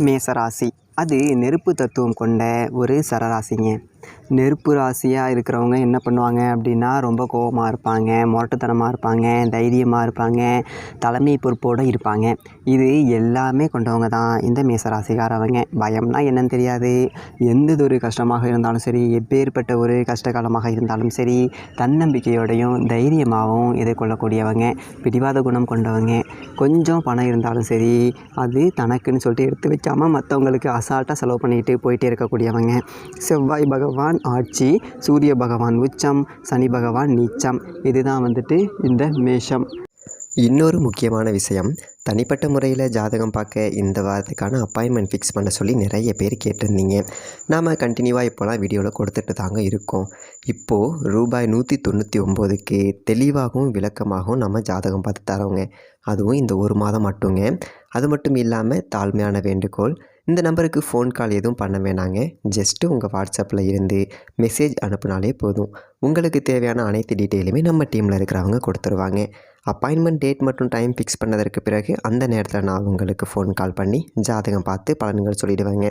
மேசராசி அது நெருப்பு தத்துவம் கொண்ட ஒரு சரராசிங்க. நெருப்பு ராசியாக இருக்கிறவங்க என்ன பண்ணுவாங்க அப்படின்னா, ரொம்ப கோபமாக இருப்பாங்க, முரட்டுத்தனமாக இருப்பாங்க, தைரியமாக இருப்பாங்க, தலைமை பொறுப்போடு இருப்பாங்க. இது எல்லாமே கொண்டவங்க தான் இந்த மேசராசிக்காரவங்க. பயம்னா என்னன்னு தெரியாது. எந்ததொரு கஷ்டமாக இருந்தாலும் சரி, எப்பேற்பட்ட ஒரு கஷ்டகாலமாக இருந்தாலும் சரி, தன்னம்பிக்கையோடையும் தைரியமாகவும் எதிர்கொள்ளக்கூடியவங்க, பிடிவாத குணம் கொண்டவங்க. கொஞ்சம் பணம் இருந்தாலும் சரி, அது தனக்குன்னு சொல்லிட்டு எடுத்து வைக்காமல் மற்றவங்களுக்கு அசால்ட்டாக செலவு பண்ணிக்கிட்டு போயிட்டே இருக்கக்கூடியவங்க. செவ்வாய் பகவான் ஆட்சி, சூரிய பகவான் உச்சம், சனி பகவான் நீச்சம். இதுதான் வந்துட்டு இந்த மேஷம். இன்னொரு முக்கியமான விஷயம், தனிப்பட்ட முறையில் ஜாதகம் பார்க்க இந்த வாரத்துக்கான அப்பாயின்மெண்ட் ஃபிக்ஸ் பண்ண சொல்லி நிறைய பேர் கேட்டிருந்தீங்க. நாம் கண்டினியூவாக இப்போலாம் வீடியோவில் கொடுத்துட்டு தாங்க இருக்கோம். இப்போது ரூபாய் 199க்கு தெளிவாகவும் விளக்கமாகவும் நம்ம ஜாதகம் பார்த்து தரோங்க. அதுவும் இந்த ஒரு மாதம் மட்டுங்க. அது மட்டும் இல்லாமல் தாழ்மையான வேண்டுகோள், இந்த நம்பருக்கு ஃபோன் கால் எதுவும் பண்ண வேணாங்க. ஜஸ்ட்டு உங்கள் வாட்ஸ்அப்பில் இருந்து மெசேஜ் அனுப்புனாலே போதும். உங்களுக்கு தேவையான அனைத்து டீட்டெயிலுமே நம்ம டீமில் இருக்கிறவங்க கொடுத்துருவாங்க. அப்பாயின்மெண்ட் டேட் மற்றும் டைம் ஃபிக்ஸ் பண்ணதற்கு பிறகு அந்த நேரத்தில் நான் உங்களுக்கு ஃபோன் கால் பண்ணி ஜாதகம் பார்த்து பலன்கள் சொல்லிவிடுவேங்க.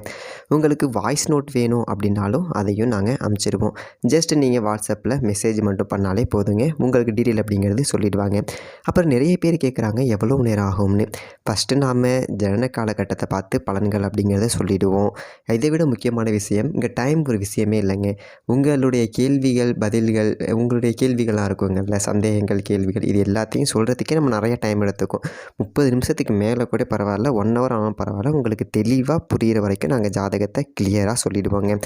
உங்களுக்கு வாய்ஸ் நோட் வேணும் அப்படின்னாலும் அதையும் நாங்கள் அனுப்பிச்சிடுவோம். ஜஸ்ட் நீங்கள் வாட்ஸ்அப்பில் மெசேஜ் மட்டும் பண்ணாலே போதுங்க. உங்களுக்கு டீட்டெயில் அப்படிங்கிறது சொல்லிவிடுவாங்க. அப்புறம் நிறைய பேர் கேட்குறாங்க எவ்வளோ நேரம் ஆகும்னு. ஃபஸ்ட்டு நாம் ஜனன காலகட்டத்தை பார்த்து பலன்கள் அப்படிங்கிறத சொல்லிவிடுவோம். இதை விட முக்கியமான விஷயம், இங்கே டைம் ஒரு விஷயமே இல்லைங்க. உங்களுடைய கேள்விகள் பதில்கள், உங்களுடைய கேள்விகளாக இருக்குங்கள்ல, சந்தேகங்கள் கேள்விகள், இது எல்லாத்தையும் சொல்கிறதுக்கே நம்ம நிறைய டைம் எடுத்துக்கும். 30 நிமிஷத்துக்கு மேலே கூட பரவாயில்ல, 1 ஹவர் ஆனாலும் பரவாயில்ல, உங்களுக்கு தெளிவாக புரிகிற வரைக்கும் நாங்கள் ஜாதகத்தை கிளியராக சொல்லிவிடுவோங்க.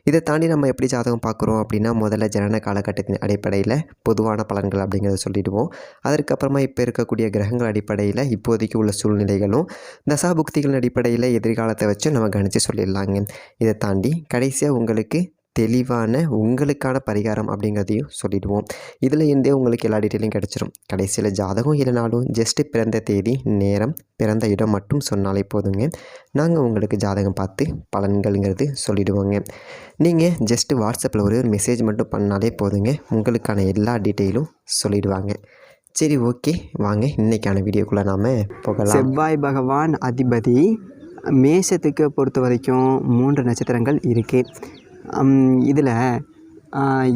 இதை தாண்டி நம்ம எப்படி ஜாதகம் பார்க்குறோம் அப்படின்னா, முதல்ல ஜனன காலகட்டத்தின் அடிப்படையில் பொதுவான பலன்கள் அப்படிங்கிறத சொல்லிவிடுவோம். அதற்கப்புறமா இப்போ இருக்கக்கூடிய கிரகங்கள் அடிப்படையில் இப்போதைக்கு உள்ள சூழ்நிலைகளும், தசாபுக்திகளின் அடிப்படையில் எதிர்காலத்தை வச்சு நம்ம கணிச்சு சொல்லிடலாங்க. இதை தாண்டி கடைசியாக உங்களுக்கு தெளிவான உங்களுக்கான பரிகாரம் அப்படிங்கிறதையும் சொல்லிவிடுவோம். இதில் இருந்தே உங்களுக்கு எல்லா டீட்டெயிலும் கிடச்சிரும். கடைசியில் ஜாதகம் இல்லைனாலும் ஜஸ்ட்டு பிறந்த தேதி, நேரம், பிறந்த இடம் மட்டும் சொன்னாலே போதுங்க. நாங்கள் உங்களுக்கு ஜாதகம் பார்த்து பலன்கள்ங்கிறது சொல்லிவிடுவோங்க. நீங்கள் ஜஸ்ட்டு வாட்ஸ்அப்பில் ஒரு மெசேஜ் மட்டும் பண்ணாலே போதுங்க. உங்களுக்கான எல்லா டீட்டெயிலும் சொல்லிவிடுவாங்க. சரி, ஓகே, வாங்க இன்றைக்கான வீடியோக்குள்ளே நாம் போகலாம். செவ்வாய் பகவான் அதிபதி. மேஷத்துக்கு பொறுத்த வரைக்கும் 3 நட்சத்திரங்கள் இருக்குது. இதில்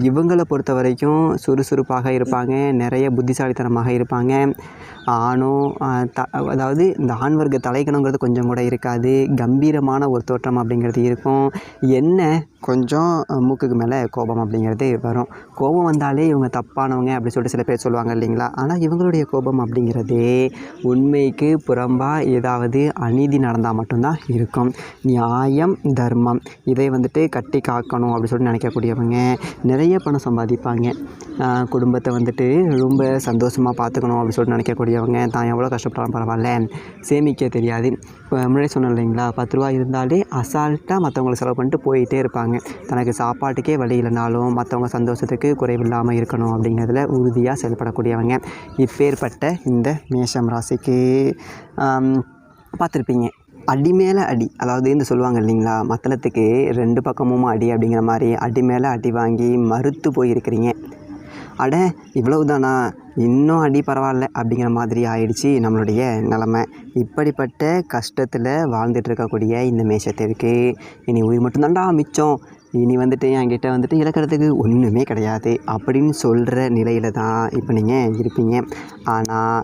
இவங்களை பொறுத்த வரைக்கும் சுறுசுறுப்பாக இருப்பாங்க, நிறைய புத்திசாலித்தனமாக இருப்பாங்க. ஆணும் அதாவது இந்த ஆண் வர்க்க தலைக்கணங்கிறது கொஞ்சம் கூட இருக்காது. கம்பீரமான ஒரு தோற்றம் அப்படிங்கிறது இருக்கும். என்ன கொஞ்சம் மூக்குக்கு மேலே கோபம் அப்படிங்கிறது வரும். கோபம் வந்தாலே இவங்க தப்பானவங்க அப்படி சொல்லிட்டு சில பேர் சொல்லுவாங்க இல்லைங்களா. ஆனால் இவங்களுடைய கோபம் அப்படிங்கிறது உண்மைக்கு புறம்பாக ஏதாவது அநீதி நடந்தால் மட்டும்தான் இருக்கும். நியாயம், தர்மம் இதை வந்துட்டு கட்டி காக்கணும் அப்படி சொல்லிட்டு நினைக்கக்கூடியவங்க. நிறைய பணம் சம்பாதிப்பாங்க. குடும்பத்தை வந்துட்டு ரொம்ப சந்தோஷமாக பார்த்துக்கணும் அப்படி சொல்லிட்டு நினைக்கக்கூடியவங்க. தான் எவ்வளோ கஷ்டப்பட்டாலும் பரவாயில்ல, சேமிக்க தெரியாது. இப்போ முன்னாடி சொன்னேன் இல்லைங்களா, 10 ரூபா இருந்தாலே அசால்ட்டாக மற்றவங்களுக்கு செலவு பண்ணிட்டு போயிட்டே இருப்பாங்க. தனக்கு சாப்பாட்டுக்கே வழி இல்லைனாலும் மற்றவங்க சந்தோஷத்துக்கு குறைவில்லாமல் இருக்கணும் அப்படிங்கிறதுல உறுதியாக செயல்படக்கூடியவங்க. இப்பேற்பட்ட இந்த மேஷம் ராசிக்கு பார்த்துருப்பீங்க, அடி மேலே அடி, அதாவது இந்த சொல்லுவாங்க இல்லைங்களா, மத்தளத்துக்கு 2 பக்கமும் அடி அப்படிங்கிற மாதிரி அடி மேலே அடி வாங்கி மறுத்து போயிருக்கிறீங்க. அட இவ்வளவு தானா, இன்னும் அடி பரவாயில்ல அப்படிங்கிற மாதிரி ஆயிடுச்சு நம்மளுடைய நிலமை. இப்படிப்பட்ட கஷ்டத்தில் வாழ்ந்துட்டு இருக்கக்கூடிய இந்த மேஷத்திற்கு இனி உயிர் மட்டும்தான்டா மிச்சம், இனி வந்துட்டு என்கிட்ட வந்துட்டு இழக்கிறதுக்கு ஒன்றுமே கிடையாது அப்படின்னு சொல்கிற நிலையில் தான் இப்போ நீங்கள் இருப்பீங்க. ஆனால்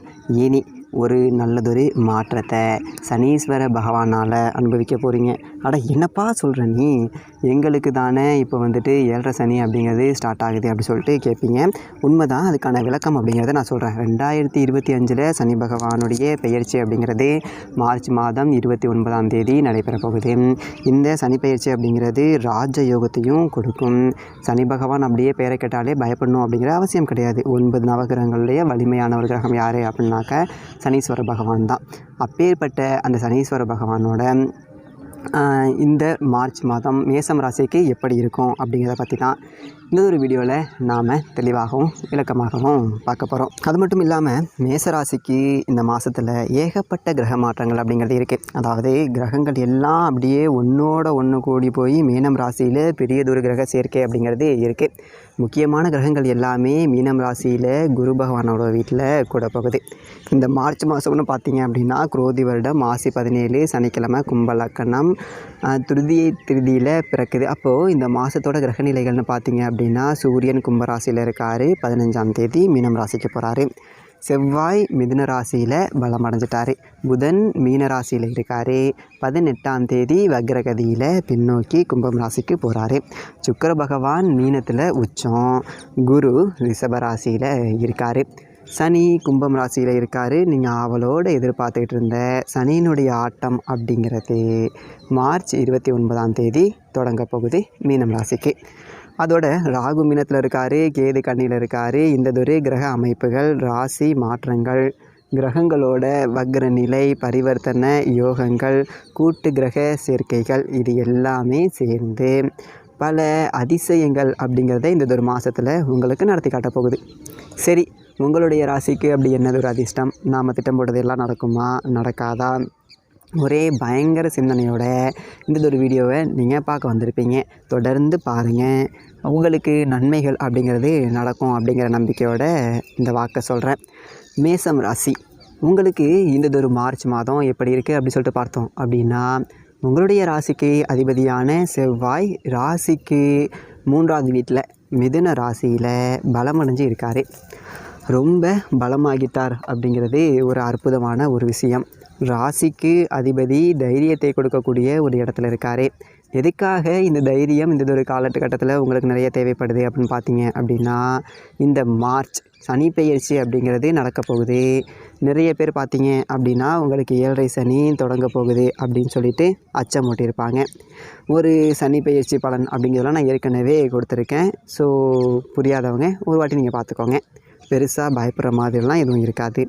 இனி ஒரு நல்லதொரு மாற்றத்தை சனீஸ்வர பகவானால் அனுபவிக்க போகிறீங்க. அட என்னப்பா சொல்கிற நீ, எங்களுக்கு தானே இப்போ வந்துட்டு 7.5 சனி அப்படிங்கிறது ஸ்டார்ட் ஆகுது அப்படி சொல்லிட்டு கேட்பீங்க. உண்மைதான், அதுக்கான விளக்கம் அப்படிங்கிறத நான் சொல்கிறேன். 2025 சனி பகவானுடைய பெயர்ச்சி அப்படிங்கிறது மார்ச் மாதம் 29ஆம் தேதி நடைபெற போகுது. இந்த சனி பெயர்ச்சி அப்படிங்கிறது ராஜ யோகத்தையும் கொடுக்கும். சனி பகவான் அப்படியே பெயரை கேட்டாலே பயப்படணும் அப்படிங்கிற அவசியம் கிடையாது. 9 நவகிரகங்களுடைய வலிமையான ஒரு கிரகம் யார் அப்படின்னாக்க சனீஸ்வர பகவான் தான். அப்பேற்பட்ட அந்த சனீஸ்வர பகவானோட இந்த மார்ச் மாதம் மேஷம் ராசிக்கு எப்படி இருக்கும் அப்படிங்கிறத பற்றி தான் இன்னொரு வீடியோவில் நாம் தெளிவாகவும் விளக்கமாகவும் பார்க்க போகிறோம். அது மட்டும் இல்லாமல் மேஷராசிக்கு இந்த மாதத்தில் ஏகப்பட்ட கிரக மாற்றங்கள் அப்படிங்கிறது இருக்குது. அதாவது கிரகங்கள் எல்லாம் அப்படியே ஒன்றோட ஒன்று கூடி போய் மீனம் ராசியில் பெரியதொரு கிரக சேர்க்கை அப்படிங்கிறது இருக்குது. முக்கியமான கிரகங்கள் எல்லாமே மீனம் ராசியில் குரு பகவானோட வீட்டில் கூட போகுது. இந்த மார்ச் மாதம்னு பார்த்தீங்க அப்படின்னா குரோதி வருடம் மாசி 17 சனிக்கிழமை கும்ப லக்கணம் திருதியில் பிறக்குது. அப்போது இந்த மாதத்தோட கிரகநிலைகள்னு பார்த்தீங்க அப்படின்னா சூரியன் கும்பராசியில் இருக்கார், 15ஆம் தேதி மீனம் ராசிக்கு போகிறாரு. செவ்வாய் மிதுன ராசியில் பலம் அடைஞ்சிட்டார். புதன் மீன ராசியில் இருக்கார், 18ஆம் தேதி வக்ரகதியில் பின்னோக்கி கும்பம் ராசிக்கு போகிறாரு. சுக்கிர பகவான் மீனத்தில் உச்சம், குரு ரிஷப ராசியில் இருக்கார். சனி கும்பம் ராசியில் இருக்கார். நீங்கள் ஆவலோடு எதிர்பார்த்துக்கிட்டு இருந்த சனியினுடைய ஆட்டம் அப்படிங்கிறது மார்ச் 29ஆம் தேதி தொடங்க போகுது மீனம் ராசிக்கு. அதோட ராகு மீனத்தில் இருக்கார், கேது கன்னியில் இருக்கார். இந்ததொரு கிரக அமைப்புகள், ராசி மாற்றங்கள், கிரகங்களோட வக்ர நிலை, பரிவர்த்தனை யோகங்கள், கூட்டு கிரக சேர்க்கைகள், இது எல்லாமே சேர்ந்து பல அதிசயங்கள் அப்படிங்கிறத இந்ததொரு மாதத்தில் உங்களுக்கு நடத்தி காட்ட போகுது. சரி, உங்களுடைய ராசிக்கு அப்படி என்னதொரு அதிர்ஷ்டம்? நாம் திட்டம் போட்டதெல்லாம் நடக்குமா, நடக்காதா? ஒரே பயங்கர சிந்தனையோட இந்ததொரு வீடியோவை நீங்கள் பார்க்க வந்திருப்பீங்க. தொடர்ந்து பாருங்கள், உங்களுக்கு நன்மைகள் அப்படிங்கிறது நடக்கும் அப்படிங்கிற நம்பிக்கையோட இந்த வாக்கை சொல்கிறேன். மேசம் ராசி, உங்களுக்கு இந்ததொரு மார்ச் மாதம் எப்படி இருக்குது அப்படி சொல்லிட்டு பார்த்தோம் அப்படின்னா, உங்களுடைய ராசிக்கு அதிபதியான செவ்வாய் ராசிக்கு 3ஆவது வீட்டில் மிதுன ராசியில் பலமடைஞ்சு இருக்கார். ரொம்ப பலமாகிட்டார் அப்படிங்கிறது ஒரு அற்புதமான ஒரு விஷயம். ராசிக்கு அதிபதி தைரியத்தை கொடுக்கக்கூடிய ஒரு இடத்துல இருக்கார். எதுக்காக இந்த தைரியம் இந்த ஒரு காலகட்டத்தில் உங்களுக்கு நிறைய தேவைப்படுது அப்படின்னு பார்த்தீங்க அப்படின்னா, இந்த மார்ச் சனி பெயர்ச்சி அப்படிங்கிறது நடக்க போகுது. நிறைய பேர் பார்த்தீங்க அப்படின்னா உங்களுக்கு 7.5 சனி தொடங்க போகுது அப்படின்னு சொல்லிட்டு அச்சம் மூட்டியிருப்பாங்க. ஒரு சனி பெயர்ச்சி பலன் அப்படிங்கிறதெல்லாம் நான் ஏற்கனவே கொடுத்துருக்கேன். ஸோ புரியாதவங்க ஒரு வாட்டி நீங்கள் பார்த்துக்கோங்க. பெருசாக பயப்படுற மாதிரிலாம் எதுவும் இருக்காது.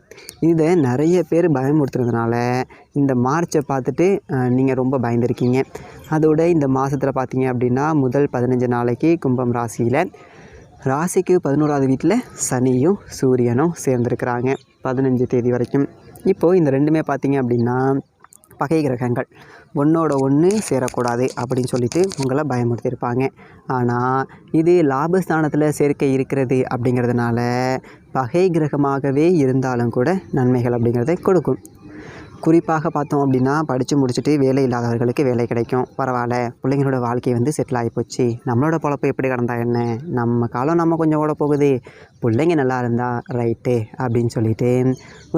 இதை நிறைய பேர் பயமுறுத்துறதுனால இந்த மார்ச்சை பார்த்துட்டு நீங்கள் ரொம்ப பயந்துருக்கீங்க. அதோட இந்த மாதத்தில் பார்த்தீங்க அப்படின்னா முதல் 15 நாளைக்கு கும்பம் ராசியில் ராசிக்கு 11ஆவது வீட்டில் சனியும் சூரியனும் சேர்ந்துருக்கிறாங்க 15 தேதி வரைக்கும். இப்போது இந்த ரெண்டுமே பார்த்தீங்க அப்படின்னா பகை கிரகங்கள், ஒன்றோட ஒன்று சேரக்கூடாது அப்படின்னு சொல்லிட்டு உங்களை பயமுறுத்தியிருப்பாங்க. ஆனால் இது லாபஸ்தானத்தில் சேர்க்கை இருக்கிறது அப்படிங்கிறதுனால பகை கிரகமாகவே இருந்தாலும் கூட நன்மைகள் அப்படிங்கிறத கொடுக்கும். குறிப்பாக பார்த்தோம் அப்படின்னா படித்து முடிச்சுட்டு வேலை இல்லாதவர்களுக்கு வேலை கிடைக்கும். பரவாயில்ல, பிள்ளைங்களோட வாழ்க்கை செட்டில் ஆகிப்போச்சு, நம்மளோட பொழப்பு எப்படி கடந்தா என்ன, நம்ம காலம் நம்ம கொஞ்சம் ஓட போகுது, பிள்ளைங்க நல்லா இருந்தால் ரைட்டு அப்படின்னு சொல்லிட்டு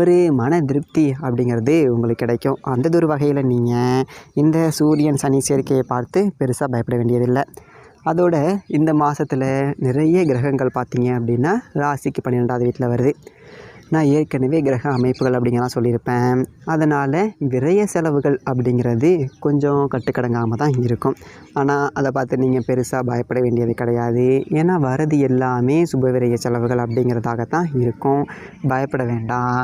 ஒரு மன திருப்தி அப்படிங்கிறது உங்களுக்கு கிடைக்கும். அந்த ஒரு வகையில் நீங்கள் இந்த சூரியன் சனி சேர்க்கையை பார்த்து பெருசாக பயப்பட வேண்டியதில்லை. அதோட இந்த மாதத்தில் நிறைய கிரகங்கள் பார்த்தீங்க அப்படின்னா ராசிக்கு 12ஆவது வீட்டில் வருது. நான் ஏற்கனவே கிரக அமைப்புகள் அப்படிங்கலாம் சொல்லியிருப்பேன். அதனால் விரய செலவுகள் அப்படிங்கிறது கொஞ்சம் கட்டுக்கடங்காமல் தான் இருக்கும். ஆனால் அதை பார்த்து நீங்கள் பெருசாக பயப்பட வேண்டியது கிடையாது. ஏன்னா வரது எல்லாமே சுபவிரய செலவுகள் அப்படிங்கிறதாகத்தான் இருக்கும். பயப்பட வேண்டாம்.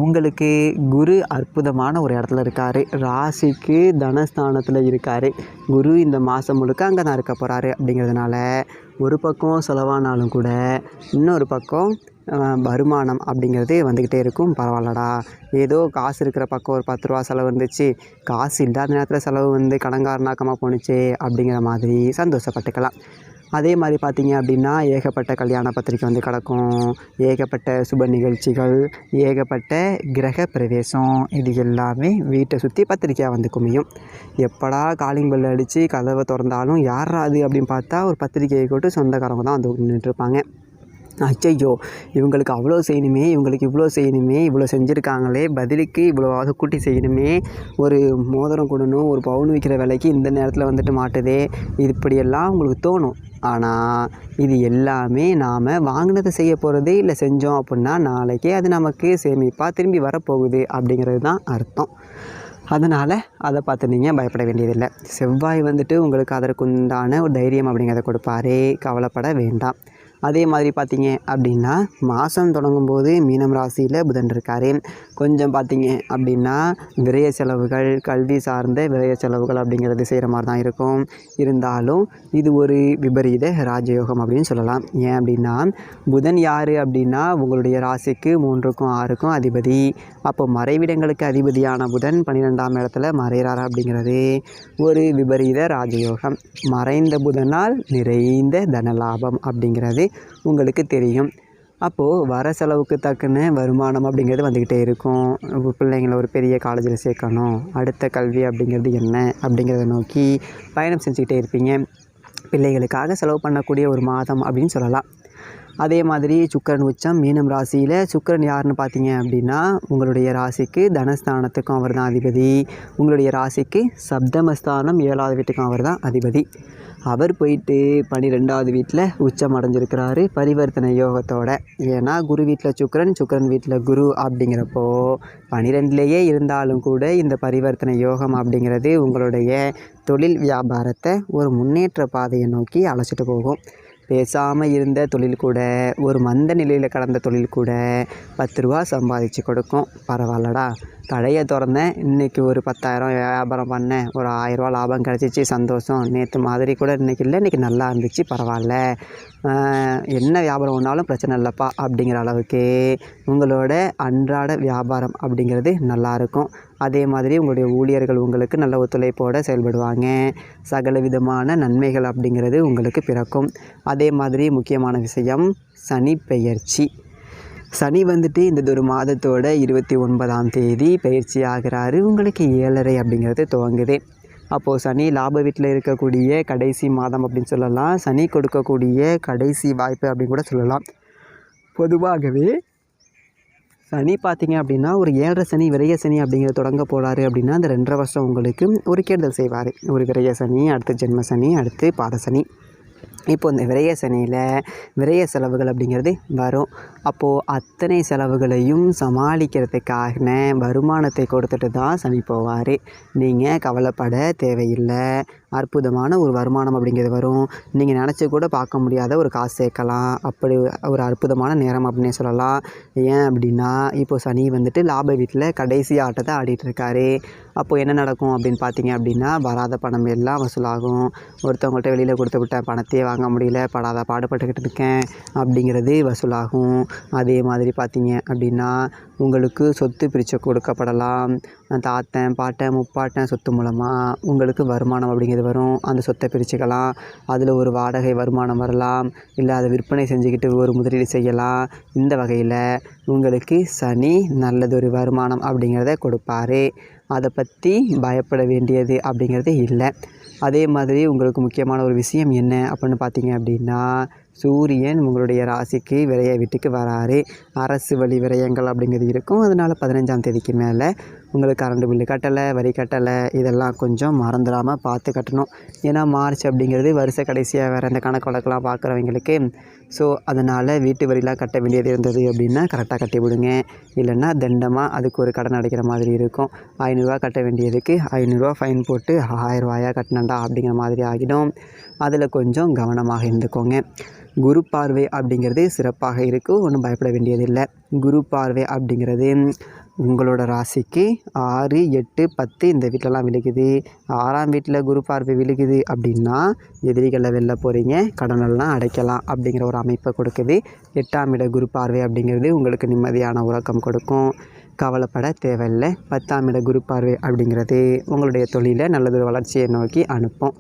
உங்களுக்கு குரு அற்புதமான ஒரு இடத்துல இருக்கார். ராசிக்கு தனஸ்தானத்தில் இருக்கார். குரு இந்த மாதம் முழுக்க அங்கே தான் இருக்க போகிறாரு. அப்படிங்கிறதுனால ஒரு பக்கம் செலவானாலும் கூட இன்னொரு பக்கம் வருமானம் அப்படிங்கிறது வந்துக்கிட்டே இருக்கும். பரவாயில்லடா, ஏதோ காசு இருக்கிற பக்கம் ஒரு 10 ரூபா செலவு இருந்துச்சு, காசு இல்லாத நேரத்தில் செலவு கடங்காரனாக்கமாக போணுச்சு அப்படிங்கிற மாதிரி சந்தோஷப்பட்டுக்கலாம். அதே மாதிரி பார்த்தீங்க அப்படின்னா ஏகப்பட்ட கல்யாண பத்திரிக்கை கிடக்கும், ஏகப்பட்ட சுப நிகழ்ச்சிகள், ஏகப்பட்ட கிரக பிரவேசம், இது எல்லாமே வீட்டை சுற்றி பத்திரிக்கையாக குமியும். எப்படா காலிங் பெல் அடித்து கதவை திறந்தாலும் யாரா அது அப்படின்னு பார்த்தா ஒரு பத்திரிக்கையை போட்டு சொந்தக்காரங்க தான் நின்றுட்டுருப்பாங்க. அச்சையோ, இவங்களுக்கு அவ்வளோ செய்யணுமே, இவங்களுக்கு இவ்வளோ செய்யணுமே, இவ்வளோ செஞ்சுருக்காங்களே, பதிலுக்கு இவ்வளோவாக கூட்டி செய்யணுமே, ஒரு மோதிரம் கொடுணும், ஒரு பவுன் விற்கிற விலைக்கு இந்த நேரத்தில் மாட்டுதே, இது இப்படியெல்லாம் உங்களுக்கு தோணும். ஆனால் இது எல்லாமே நாம் வாங்கினதை செய்ய போகிறதே இல்லை, செஞ்சோம் அப்படின்னா நாளைக்கே அது நமக்கு சேமிப்பாக திரும்பி வரப்போகுது அப்படிங்கிறது தான் அர்த்தம். அதனால் அதை பார்த்து நீங்கள் பயப்பட வேண்டியதில்லை. செவ்வாய் உங்களுக்கு அதற்குண்டான ஒரு தைரியம் அப்படிங்கிறத கொடுப்பாரு, கவலைப்பட வேண்டாம். அதே மாதிரி பார்த்தீங்க அப்படின்னா மாதம் தொடங்கும்போது மீனம் ராசியில் புதன் இருக்கார். கொஞ்சம் பார்த்தீங்க அப்படின்னா விரய செலவுகள், கல்வி சார்ந்த விரய செலவுகள் அப்படிங்கிறது செய்கிற மாதிரி தான் இருக்கும். இருந்தாலும் இது ஒரு விபரீத ராஜயோகம் அப்படின்னு சொல்லலாம். ஏன் அப்படின்னா புதன் யார் அப்படின்னா உங்களுடைய ராசிக்கு 3க்கும் 6க்கும் அதிபதி. அப்போ மறைவிடங்களுக்கு அதிபதியான புதன் 12ஆம் இடத்துல மறைகிறார் அப்படிங்கிறது ஒரு விபரீத ராஜயோகம். மறைந்த புதனால் நிறைந்த தனலாபம் அப்படிங்கிறது உங்களுக்கு தெரியும். அப்போது வர செலவுக்கு தக்கன வருமானம் அப்படிங்கிறது வந்துக்கிட்டே இருக்கும். பிள்ளைங்கள ஒரு பெரிய காலேஜில் சேர்க்கணும், அடுத்த கல்வி அப்படிங்கிறது என்ன அப்படிங்கிறத நோக்கி பயணம் செஞ்சுக்கிட்டே இருப்பீங்க. பிள்ளைகளுக்காக செலவு பண்ணக்கூடிய ஒரு மாதம் அப்படின்னு சொல்லலாம். அதே மாதிரி சுக்கிரன் உச்சம் மீனம் ராசியில். சுக்கிரன் யாருன்னு பார்த்தீங்க அப்படின்னா உங்களுடைய ராசிக்கு தனஸ்தானத்துக்கும் அவர் தான் அதிபதி. உங்களுடைய ராசிக்கு சப்தமஸ்தானம் 7வது வீட்டுக்கும் அவர் தான் அதிபதி. அவர் போயிட்டு 12வது வீட்டில் உச்சம் அடைஞ்சிருக்கிறாரு பரிவர்த்தனை யோகத்தோட. ஏன்னா குரு வீட்டில் சுக்கிரன் வீட்டில் குரு அப்படிங்கிறப்போ 12லேயே இருந்தாலும் கூட இந்த பரிவர்த்தனை யோகம் அப்படிங்கிறது உங்களுடைய தொழில் வியாபாரத்தை ஒரு முன்னேற்ற பாதையை நோக்கி அழைச்சிட்டு போகும். பேசாமல் இருந்த தொழில் கூட, ஒரு மந்த நிலையில் கடந்த தொழில் கூட 10 ரூபா சம்பாதிச்சு கொடுக்கும். பரவாயில்லடா, கடையை திறந்தேன், இன்றைக்கி ஒரு 10,000 வியாபாரம் பண்ணேன், ஒரு 1000 ரூபா லாபம் கிடச்சிச்சு, சந்தோஷம். நேற்று மாதிரி கூட இன்றைக்கி இல்லை, இன்றைக்கி நல்லா இருந்துச்சு, பரவாயில்ல, என்ன வியாபாரம் ஒன்றாலும் பிரச்சனை இல்லைப்பா அப்படிங்கிற அளவுக்கு உங்களோட அன்றாட வியாபாரம் அப்படிங்கிறது நல்லாயிருக்கும். அதே மாதிரி உங்களுடைய ஊழியர்கள் உங்களுக்கு நல்ல ஒத்துழைப்போடு செயல்படுவாங்க. சகல விதமான நன்மைகள் அப்படிங்கிறது உங்களுக்கு பிறக்கும். அதே மாதிரி முக்கியமான விஷயம், சனி பெயர்ச்சி. சனி வந்துட்டு இந்த ஒரு மாதத்தோட 29ஆம் தேதி பயிற்சி ஆகிறாரு. உங்களுக்கு 7.5 அப்படிங்கிறது துவங்குது. அப்போது சனி லாப வீட்டில் இருக்கக்கூடிய கடைசி மாதம் அப்படின்னு சொல்லலாம். சனி கொடுக்கக்கூடிய கடைசி வாய்ப்பு அப்படின்னு கூட சொல்லலாம். பொதுவாகவே சனி பார்த்திங்க அப்படின்னா ஒரு 7.5 சனி விரய சனி அப்படிங்கிறத தொடங்க போகிறாரு அப்படின்னா அந்த 2.5 வருஷம் உங்களுக்கு ஒரு கெடுதல் செய்வார். ஒரு விரய சனி, அடுத்து ஜென்ம சனி, அடுத்து பாத சனி. இப்போ இந்த விரய சனியில் விரய செலவுகள் அப்படிங்கிறது வரும். அப்போது அத்தனை செலவுகளையும் சமாளிக்கிறதுக்கான வருமானத்தை கொடுத்துட்டு தான் சனி போவார். நீங்கள் கவலைப்பட தேவையில்லை. அற்புதமான ஒரு வருமானம் அப்படிங்கிறது வரும். நீங்கள் நினச்சி கூட பார்க்க முடியாத ஒரு காசு சேர்க்கலாம். அப்படி ஒரு அற்புதமான நேரம் அப்படின்னே சொல்லலாம். ஏன் அப்படின்னா இப்போது சனி வந்துட்டு லாப வீட்டில் கடைசி ஆட்டத்தை ஆடிட்டுருக்காரு. அப்போது என்ன நடக்கும் அப்படின்னு பார்த்தீங்க அப்படின்னா வராத பணம் எல்லாம் வசூலாகும். ஒருத்தவங்கள்ட்ட வெளியில் கொடுத்து விட்ட பணத்தையே வாங்க முடியல, படாத பாடுபட்டுக்கிட்டு இருக்கேன் அப்படிங்கிறது வசூலாகும். அதே மாதிரி பார்த்தீங்க அப்படின்னா உங்களுக்கு சொத்து பிரித்து கொடுக்கப்படலாம். தாத்தன், பாட்டன், முப்பாட்டன் சொத்து மூலமாக உங்களுக்கு வருமானம் அப்படிங்கிறது வரும். அந்த சொத்தை பிரிச்சுக்கலாம். அதில் ஒரு வாடகை வருமானம் வரலாம், இல்லை அதை விற்பனை செஞ்சுக்கிட்டு ஒரு முதலீடு செய்யலாம். இந்த வகையில் உங்களுக்கு சனி நல்லதொரு வருமானம் அப்படிங்கிறத கொடுப்பாரு. அதை பற்றி பயப்பட வேண்டியது அப்படிங்கிறது இல்லை. அதே மாதிரி உங்களுக்கு முக்கியமான ஒரு விஷயம் என்ன அப்படின்னு பார்த்தீங்க அப்படின்னா சூரியன் உங்களுடைய ராசிக்கு விரய வீட்டுக்கு வராரு. அரசு வழி விரயங்கள் அப்படிங்கிறது இருக்கும். அதனால் 15ஆம் தேதிக்கு மேலே உங்களுக்கு கரண்ட் பில்லு கட்டலை, வரி கட்டலை, இதெல்லாம் கொஞ்சம் மறந்துடாமல் பார்த்து கட்டணும். ஏன்னா மார்ச் அப்படிங்கிறது வருஷ கடைசியாக வேறு இந்த கணக்கு வழக்கெல்லாம் பார்க்குறவங்களுக்கு. ஸோ அதனால் வீட்டு வரிலாம் கட்ட வேண்டியது இருந்தது அப்படின்னா கரெக்டாக கட்டி விடுங்க. இல்லைன்னா தண்டமாக அதுக்கு ஒரு கடன் அடைக்கிற மாதிரி இருக்கும். 500 ரூபா கட்ட வேண்டியதுக்கு 500 ரூபா ஃபைன் போட்டு 1000 ரூபாயாக கட்டினண்டா அப்படிங்கிற மாதிரி ஆகிடும். அதில் கொஞ்சம் கவனமாக இருந்துக்கோங்க. குரு பார்வை அப்படிங்கிறது சிறப்பாக இருக்குது, ஒன்றும் பயப்பட வேண்டியதில்லை. குரு பார்வை அப்படிங்கிறது உங்களோட ராசிக்கு 6, 8, 10 இந்த வீட்டிலலாம் விழுகுது. 6ஆம் வீட்டில் குரு பார்வை விழுகுது அப்படின்னா எதிரிகளை வெளில போகிறீங்க, கடனெல்லாம் அடைக்கலாம் அப்படிங்கிற ஒரு அமைப்பை கொடுக்குது. 8ஆம் இட குரு பார்வை அப்படிங்கிறது உங்களுக்கு நிம்மதியான உறக்கம் கொடுக்கும். கவலைப்பட தேவையில்லை. 10ஆம் இட குரு பார்வை அப்படிங்கிறது உங்களுடைய தொழிலை நல்லதொரு வளர்ச்சியை நோக்கி அனுப்பும்.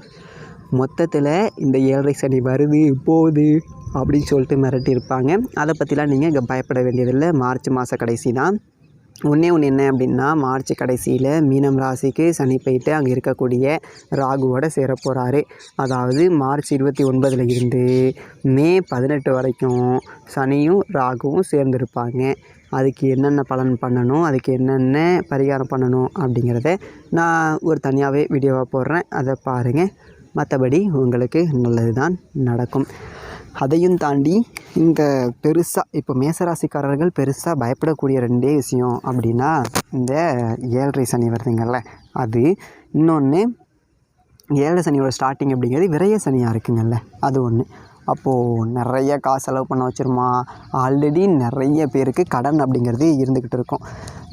மொத்தத்தில் இந்த 7.5 சனி வருது போகுது அப்படின்னு சொல்லிட்டு மிரட்டியிருப்பாங்க. அதை பற்றிலாம் நீங்கள் பயப்பட வேண்டியதில்லை. மார்ச் மாத கடைசி தான். ஒன்று என்ன அப்படின்னா மார்ச் கடைசியில் மீனம் ராசிக்கு சனி போயிட்டு அங்கே இருக்கக்கூடிய ராகுவோட சேர போகிறாரு. அதாவது மார்ச் 29 இருந்து மே 18 வரைக்கும் சனியும் ராகுவும் சேர்ந்துருப்பாங்க. அதுக்கு என்னென்ன பலன் பண்ணணும், அதுக்கு என்னென்ன பரிகாரம் பண்ணணும் அப்படிங்கிறத நான் ஒரு தனியாகவே வீடியோவாக போடுறேன், அதை பாருங்கள். மற்றபடி உங்களுக்கு நல்லது தான் நடக்கும். அதையும் தாண்டி இங்கே பெருசாக இப்போ மேசராசிக்காரர்கள் பெருசாக பயப்படக்கூடிய 2 விஷயம் அப்படின்னா இந்த 7.5 சனி வருதுங்கள்ல அது. இன்னொன்று 7.5 சனியோட ஸ்டார்டிங் அப்படிங்கிறது விரய சனியாக இருக்குங்கள்ல அது ஒன்று. அப்போது நிறைய காசு செலவு பண்ண வச்சிருமா. ஆல்ரெடி நிறைய பேருக்கு கடன் அப்படிங்கிறது இருந்துக்கிட்டு இருக்கும்.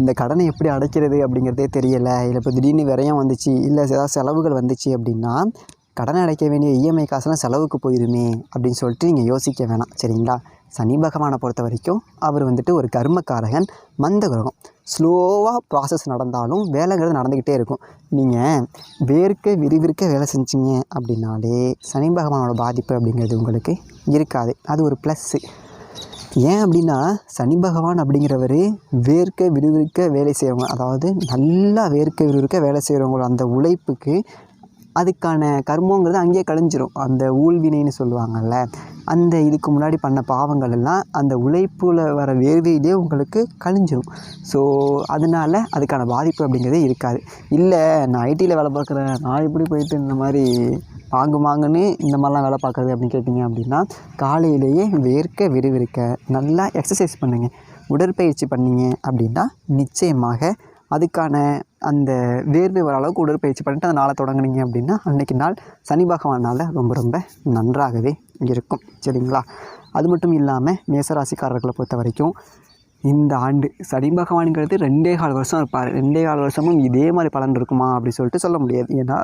இந்த கடனை எப்படி அடைக்கிறது அப்படிங்கிறதே தெரியலை. இல்லை இப்போ திடீர்னு விரயம் வந்துச்சு, இல்லை ஏதாவது செலவுகள் வந்துச்சு அப்படின்னா கடன் அடைக்க வேண்டிய இஎம்ஐ காசுலாம் செலவுக்கு போயிருமே அப்படின்னு சொல்லிட்டு நீங்கள் யோசிக்க வேணாம், சரிங்களா. சனி பகவானை பொறுத்த வரைக்கும் அவர் வந்துட்டு ஒரு கர்மக்காரகன், மந்த கிரகம். ஸ்லோவாக ப்ராசஸ் நடந்தாலும் வேலைங்கிறது நடந்துக்கிட்டே இருக்கும். நீங்கள் விறுவிறுக்க வேலை செஞ்சீங்க அப்படின்னாலே சனி பகவானோட பாதிப்பு அப்படிங்கிறது உங்களுக்கு இருக்காது. அது ஒரு ப்ளஸ்ஸு. ஏன் அப்படின்னா சனி பகவான் அப்படிங்கிறவர் விறுவிறுக்க வேலை செய்கிறவங்க, அதாவது நல்லா விறுவிறுக்க வேலை செய்கிறவங்களோட அந்த உழைப்புக்கு அதுக்கான கர்மங்கிறது அங்கேயே கழிஞ்சிரும். அந்த ஊழ்வினைன்னு சொல்லுவாங்கள்ல, அந்த இதுக்கு முன்னாடி பண்ண பாவங்கள் எல்லாம் அந்த உழைப்பில் வர வேர்வையிலே உங்களுக்கு கழிஞ்சிரும். ஸோ அதனால் அதுக்கான பாதிப்பு அப்படிங்கிறதே இருக்காது. இல்லை நான் ஐடியில் வேலை பார்க்குறேன், நான் இப்படி போயிட்டு இந்த மாதிரி வாங்குன்னு இந்த மாதிரிலாம் வேலை பார்க்குறது அப்படின்னு கேட்டிங்க அப்படின்னா, காலையிலேயே விறுவிறுக்க நல்லா எக்ஸசைஸ் பண்ணுங்கள், உடற்பயிற்சி பண்ணிங்க அப்படின்னா நிச்சயமாக அதுக்கான அந்த வேர்வை வர அளவுக்கு உடற்பயிற்சி பண்ணிட்டு அந்த நாளை தொடங்குனீங்க அப்படின்னா அன்றைக்கி நாள் சனி பகவானால் ரொம்ப நன்றாகவே இருக்கும். சரிங்களா? அது மட்டும் இல்லாமல் மேசராசிக்காரர்களை பொறுத்த வரைக்கும் இந்த ஆண்டு சனி பகவானுங்கிறது 2.25 வருஷம் இருப்பார். 2.25 வருஷமும் இதே மாதிரி பலன் இருக்குமா அப்படி சொல்லிட்டு சொல்ல முடியாது. ஏன்னா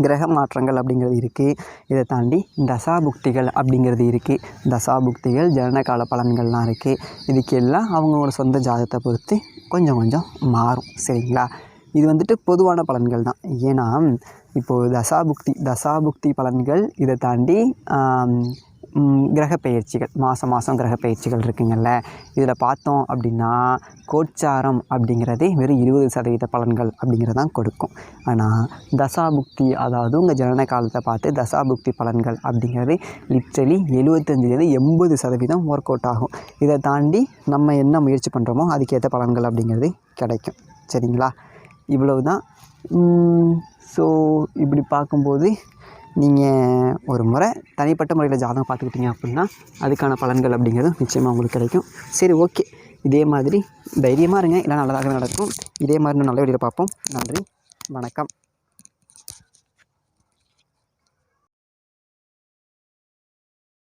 கிரக மாற்றங்கள் அப்படிங்கிறது இருக்குது. இதை தாண்டி தசாபுக்திகள் அப்படிங்கிறது இருக்குது. தசாபுக்திகள் ஜனனகால பலன்கள்லாம் இருக்குது. இதுக்கெல்லாம் அவங்களோட சொந்த ஜாதகத்தை பொறுத்து கொஞ்சம் மாறும். சரிங்களா? இது வந்துட்டு பொதுவான பலன்கள் தான். ஏன்னா இப்போது தசாபுக்தி பலன்கள், இதை தாண்டி கிரக பெயர்ச்சிகள், மாதம் கிரக பெயர்ச்சிகள் இருக்குங்கள்ல, இதில் பார்த்தோம் அப்படின்னா கோச்சாரம் அப்படிங்கிறதே வெறும் 20% பலன்கள் அப்படிங்கிறது தான் கொடுக்கும். ஆனால் தசாபுக்தி, அதாவது உங்கள் ஜனன காலத்தை பார்த்து தசாபுக்தி பலன்கள் அப்படிங்கிறது லிட்ரலி 75-80% ஒர்க் அவுட் ஆகும். இதை தாண்டி நம்ம என்ன முயற்சி பண்ணுறோமோ அதுக்கேற்ற பலன்கள் அப்படிங்கிறது கிடைக்கும். சரிங்களா? இவ்வளவு தான். ஸோ இப்படி பார்க்கும்போது நீங்கள் ஒரு முறை தனிப்பட்ட முறையில் ஜாதகம் பார்த்துக்கிட்டிங்க அப்படின்னா அதுக்கான பலன்கள் அப்படிங்கிறது நிச்சயமாக உங்களுக்கு கிடைக்கும். சரி, ஓகே. இதே மாதிரி தைரியமாக இருங்க, எல்லாம் நல்லதாக நடக்கும். இதே மாதிரி நல்ல வீடியோவில் பார்ப்போம். நன்றி, வணக்கம்.